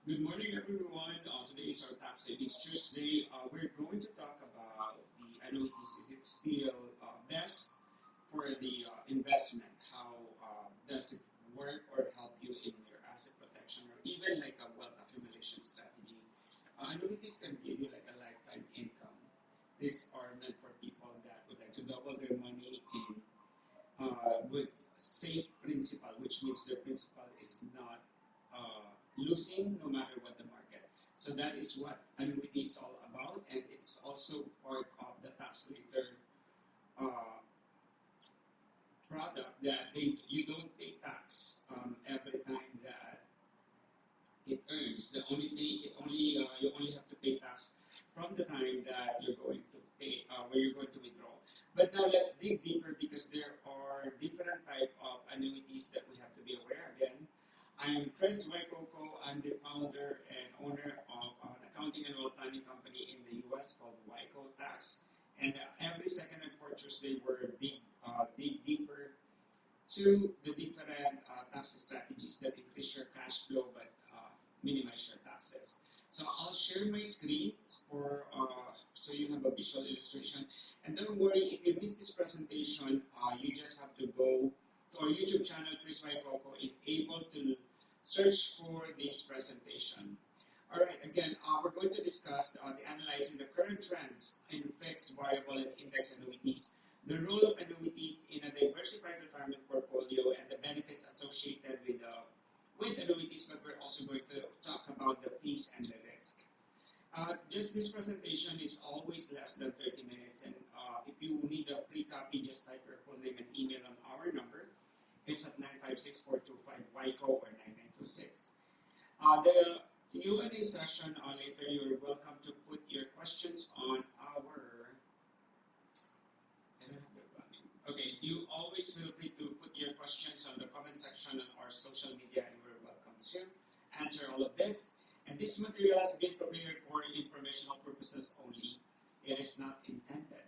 Good morning, everyone. Today is our Tax Savings Tuesday. We're going to talk about the annuities. Is it still best for the investment? How does it work or help you in your asset protection or even like a wealth accumulation strategy? Annuities can give you like a lifetime income. These are meant for people that would like to double their money in with safe principal, which means their principal is not losing no matter what the market. So that is what annuity is all about, and it's also part of the tax return uh, product that you don't pay tax every time that it earns. The only thing it only you only have to pay tax from the time that you're going to pay where you're going to withdraw. But now let's dig deeper because there are different type of annuities that we have to be aware. Again, I'm Chris Wycoco. I'm the founder and owner of an accounting and wealth planning company in the U.S. called Wycoco Tax. And every second and fourth Tuesday, we're dig deeper to the different tax strategies that increase your cash flow but minimize your taxes. So I'll share my screen for so you have a visual illustration. And don't worry, if you miss this presentation, you just have to go to our YouTube channel, Chris Wycoco, if able to search for this presentation. All right, again, we're going to discuss the analyzing the current trends in fixed, variable, and index annuities, the role of annuities in a diversified retirement portfolio, and the benefits associated with annuities, but we're also going to talk about the fees and the risk. Just this presentation is always less than 30 minutes, and if you need a free copy, just type your full name and email on our number. It's at 956-425-WICO or 9926. The Q&A session later, you're welcome to put your questions on our. I don't have the running. Okay, you always feel free to put your questions on the comment section on our social media, and we're welcome to answer all of this. And this material has been prepared for informational purposes only. It is not intended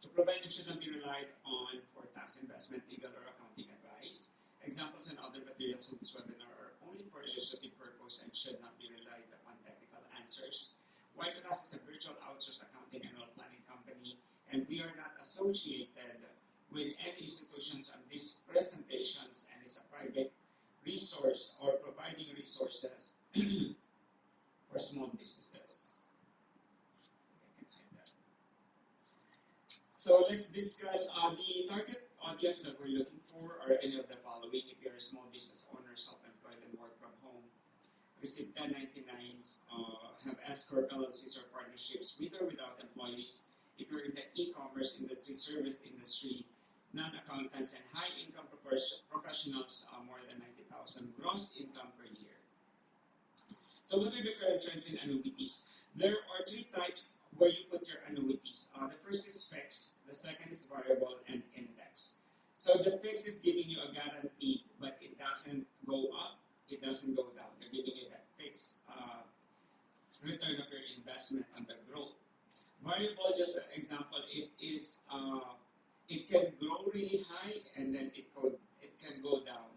to provide and should not be relied on for tax, investment, legal, or accounting advice. Examples and other materials in this webinar are only for illustrative purpose and should not be relied upon technical answers. Wycoco is a virtual outsourced accounting and wealth planning company, and we are not associated with any institutions on these presentations and is a private resource or providing resources for small businesses. I can hide that. So let's discuss the target audience that we're looking for are any of the following. If you're a small business owner, self-employed, and work from home, receive 1099s, have S-Corp, LLCs, or partnerships with or without employees. If you're in the e-commerce industry, service industry, non-accountants, and high-income professionals, more than 90,000 gross income per year. So what are the current trends in annuities? There are three types where you put your annuities. The first is fixed, the second is variable, and index. So the fixed is giving you a guarantee, but it doesn't go up, it doesn't go down. They're giving you that fixed return of your investment on the growth. Variable, just an example, it can grow really high and then it can go down.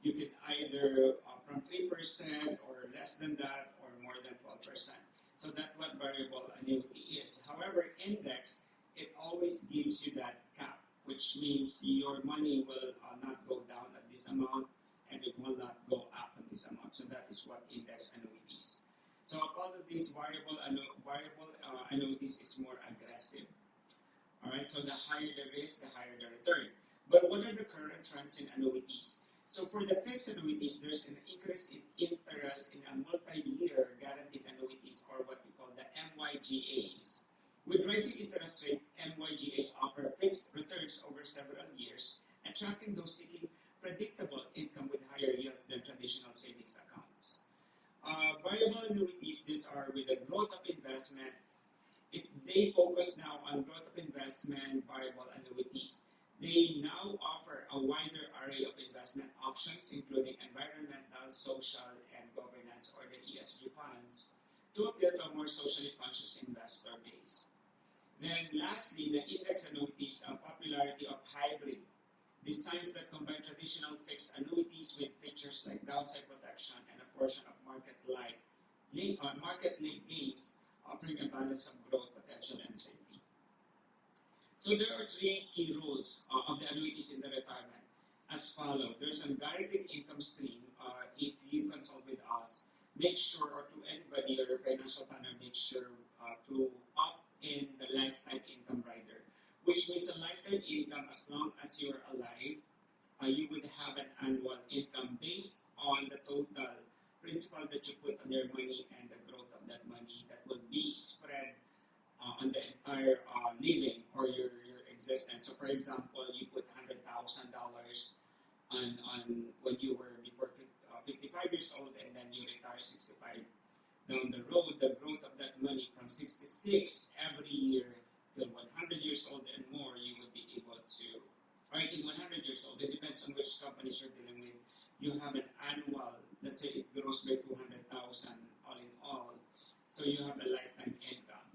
You can either from 3% or less than that or more than 12%. So that's what variable annuity is. However, index, it always gives you that cap, which means your money will not go down at this amount and it will not go up at this amount. So that is what index annuities. So part of these variable annuities is more aggressive. All right, so the higher the risk, the higher the return. But what are the current trends in annuities? So for the fixed annuities, there's an increase in interest in a multi-year guaranteed annuities, or what we call the MYGAs. With rising interest rate, MYGAs offer fixed returns over several years, attracting those seeking predictable income with higher yields than traditional savings accounts. Variable annuities, these are with the growth of investment. They focus now on growth of investment, variable annuities. They now offer a wider array of investment options, including environmental, social, and governance, or the ESG funds, to appeal to a more socially conscious investor base. Then lastly, the index annuities, popularity of hybrid designs that combine traditional fixed annuities with features like downside protection and a portion of market-like market-linked gains, offering a balance of growth, potential, and safety. So there are three key rules of the annuities in the retirement as follows. There's a guaranteed income stream. If you consult with us, make sure, or to anybody or your financial planner, make sure to opt in the lifetime income rider, which means a lifetime income as long as you're alive. You would have an annual income based on the total principal that you put on your money and the growth of that money that will be spread on the entire living or your existence. So, for example, you put $100,000 on when you were before 55 years old, and then you retire 65 down the road. The growth of that money from 66 every year till 100 years old and more, you would be able to, or I think 100 years old, it depends on which companies you're dealing with. You have an annual, let's say it grows by 200,000 all in all, so you have a lifetime income,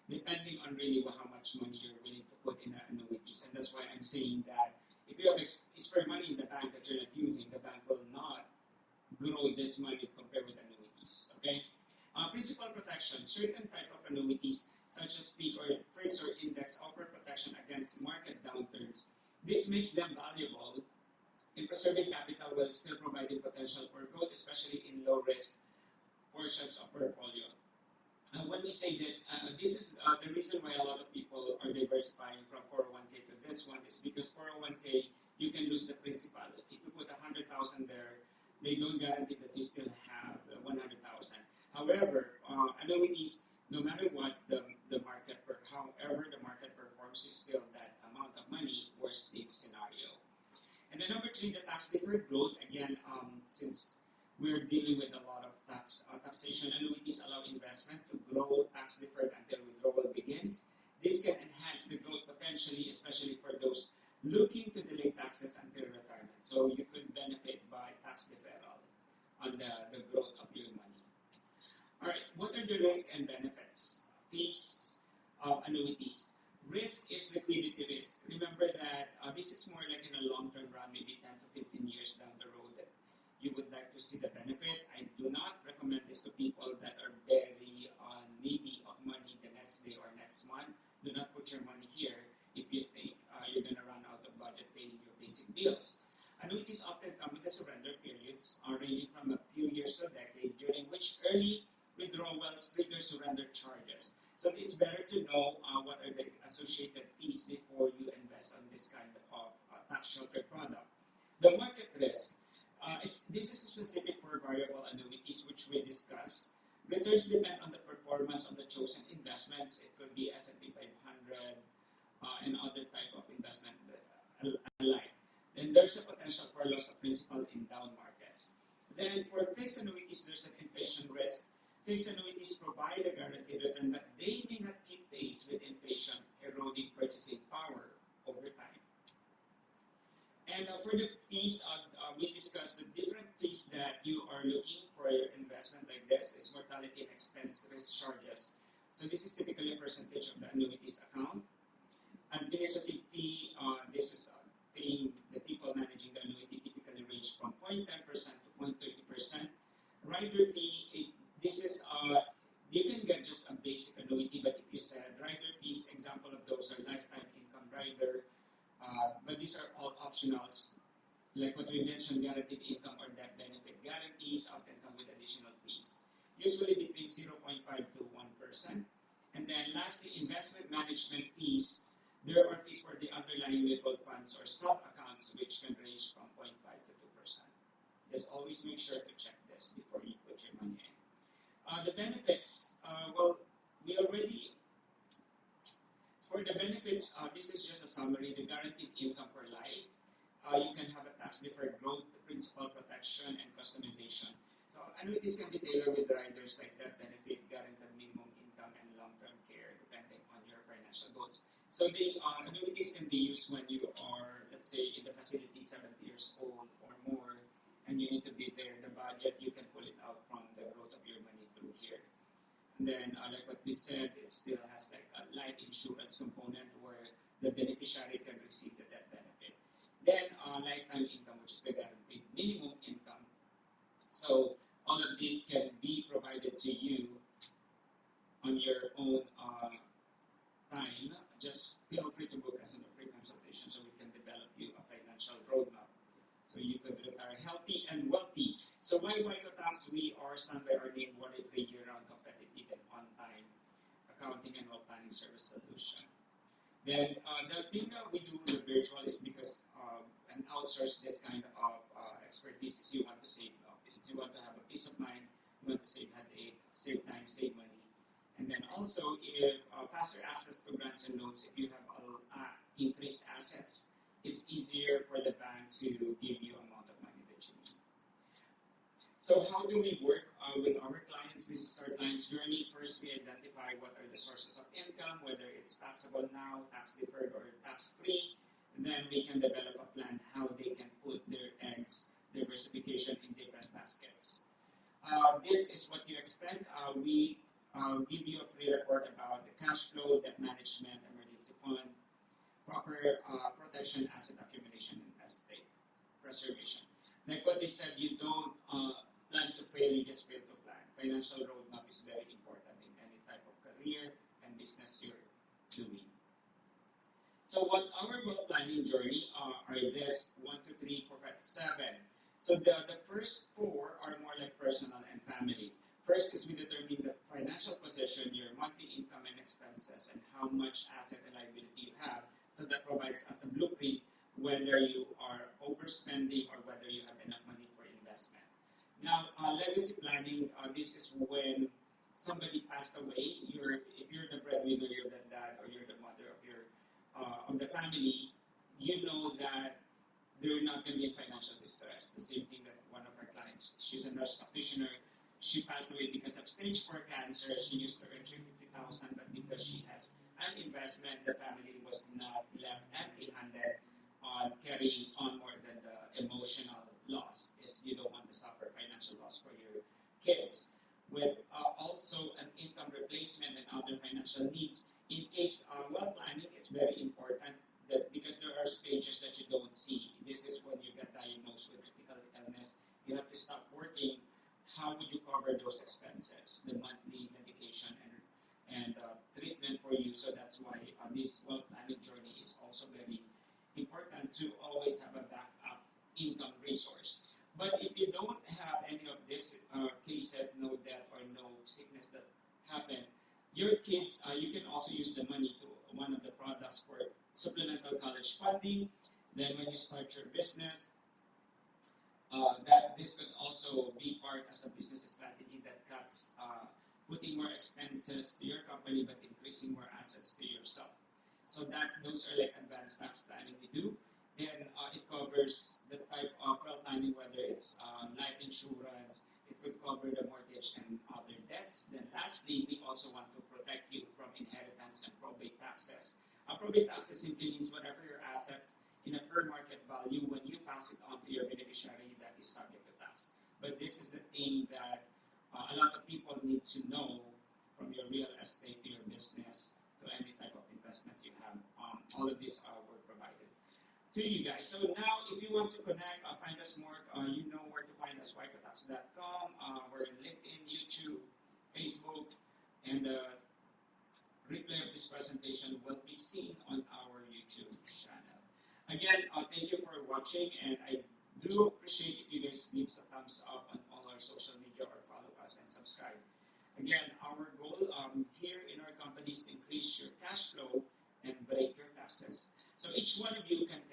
depending on really how much money you're willing to put in annuities. And that's why I'm saying that if you have spare money in the bank that you're not using, the bank will not grow this money compared with annuities. Okay? Principal protection. Certain type of annuities, such as peak or fixed or index, offer protection against market downturns. This makes them valuable in preserving capital while still providing potential for growth, especially in low-risk portions of portfolio. When we say this, this is the reason why a lot of people are diversifying from 401k to this one is because 401k, you can lose the principal. If you put 100,000 there, they don't guarantee that you still have 100,000. However, annuities, no matter what however the market performs, is still that amount of money, worst case scenario. And then number three, the tax deferred growth. Again, since we're dealing with a lot of taxation, annuities allow investment to grow tax deferred until withdrawal begins. This can enhance the growth potentially, especially for those looking to delay taxes until retirement. So you could benefit by tax deferral on the growth of your money. All right, what are the risks and benefits? Fees of annuities. Risk is liquidity risk. Remember that this is more like in a long-term run, maybe 10 to 15 years down the road that you would like to see the benefit. I do not recommend this to people that are very needy of money the next day or next month. Do not put your money here if you think you're going to run out of budget paying your basic bills. Annuities often come with the surrender periods ranging from a few years to a decade, during which early withdrawals trigger surrender charges. So it's better to know what are the associated fees before you invest on this kind of tax-sheltered product. The market risk. This is specific for variable annuities, which we discussed. Returns depend on the performance of the chosen investments. It could be S&P 500 and other type of investment alike. Then there's a potential for loss of principal in down markets. Then for fixed annuities, there's an inflation risk. Fixed annuities provide a guaranteed return, but they may not keep pace with inflation, eroding purchasing power over time. And for the fees, we discussed the different fees that you are looking for your investment like this is mortality and expense risk charges. So this is typically a percentage of the annuities account. Administrative fee, this is paying the people managing the annuity, typically range from 0.10% to 0.30%. Rider fee, this is, you can get just a basic annuity, but if you said rider fees, example of those are lifetime income rider, but these are all optionals. Like what we mentioned, guaranteed income or death benefit guarantees often come with additional fees, usually between 0.5 to 1%. And then lastly, investment management fees. There are fees for the underlying mutual funds or sub-accounts, which can range from 0.5 to 2%. Just always make sure to check this before you put your money in. The benefits, for the benefits, this is just a summary. The guaranteed income for life. You can have a tax-deferred growth, principal protection, and customization. So annuities can be tailored with riders like that benefit, guaranteed minimum income, and long-term care, depending on your financial goals. So the annuities can be used when you are, let's say, in the facility 70 years old or more, and you need to be there. The budget, you can pull it out from the growth of your money through here. And then, like what we said, it still has like a life insurance component where the beneficiary can receive the death benefit. Then, lifetime income, which is the guaranteed minimum income. So, all of these can be provided to you on your own time. Just feel free to book us on a free consultation so we can develop you a financial roadmap so you could retire healthy and wealthy. So why Wycoco Tax? We are stand by our name, one a year-round competitive and on-time accounting and wealth planning service solution. Then the thing that we do the virtual is because and outsource this kind of expertise is you want to save. If you want to have a peace of mind, you want to save headache, save time, save money. And then also, if faster access to grants and loans, if you have increased assets, it's easier for the bank to give you amount of money that you need. So how do we work with our clients? This is our client's journey. First, we identify what are the sources of income, whether it's taxable now, tax deferred, or tax free. And then we can develop a plan how they can put their eggs, diversification in different baskets. This is what you expect. We give you a free report about the cash flow, debt management, emergency fund, proper protection, asset accumulation, and estate preservation. Like what they said, you don't plan to fail, you just fail to plan. Financial roadmap is very important in any type of career and business you're doing. So what our wealth planning journey are this 1, 2, 3, 4, 5, 7. So the first 4 are more like personal and family. First is we determine the financial position, your monthly income and expenses, and how much asset and liability you have. So that provides us a blueprint whether you are overspending or whether you have enough money for investment. Now, legacy planning, this is when somebody passed away. If you're the breadwinner, you're the dad, or you're the mother of the family, you know that they're not going to be in financial distress. The same thing that one of our clients, she's a nurse practitioner. She passed away because of stage 4 cancer. She used to earn $350,000, but because she has an investment, the family was not left empty-handed on carrying on more than the emotional loss. Is you don't want to suffer financial loss for your kids. With also an income replacement and other financial needs. In case wealth planning, it's very important that because there are stages that you don't see. This is when you get diagnosed with critical illness. You have to stop working. How would you cover those expenses, the monthly medication and treatment for you? So that's why this wealth planning journey is also very important to always have a backup income resource. But if you don't have any of these cases, no death or no sickness that happen, your kids, you can also use the money to one of the products for supplemental college funding. Then when you start your business, that this could also be part as a business strategy that cuts putting more expenses to your company but increasing more assets to yourself. So those are like advanced tax planning we do. Then it covers the type of wealth planning, whether it's life insurance, it could cover the mortgage and other debts. Then lastly, we also want to protect you from inheritance and probate taxes. Probate taxes simply means whatever your assets in a fair market value, when you pass it on to your beneficiary, that is subject to tax. But this is the thing that a lot of people need to know, from your real estate to your business to any type of investment you have. All of these were provided to you guys. So now, if you want to connect, find us more, you know where to find us, wycotax.com. We're in LinkedIn, YouTube, Facebook, and the replay of this presentation will be seen on our YouTube channel. Again, thank you for watching, and I do appreciate if you guys leave a thumbs up on all our social media or follow us and subscribe. Again, our goal here in our company is to increase your cash flow and break your taxes. So each one of you can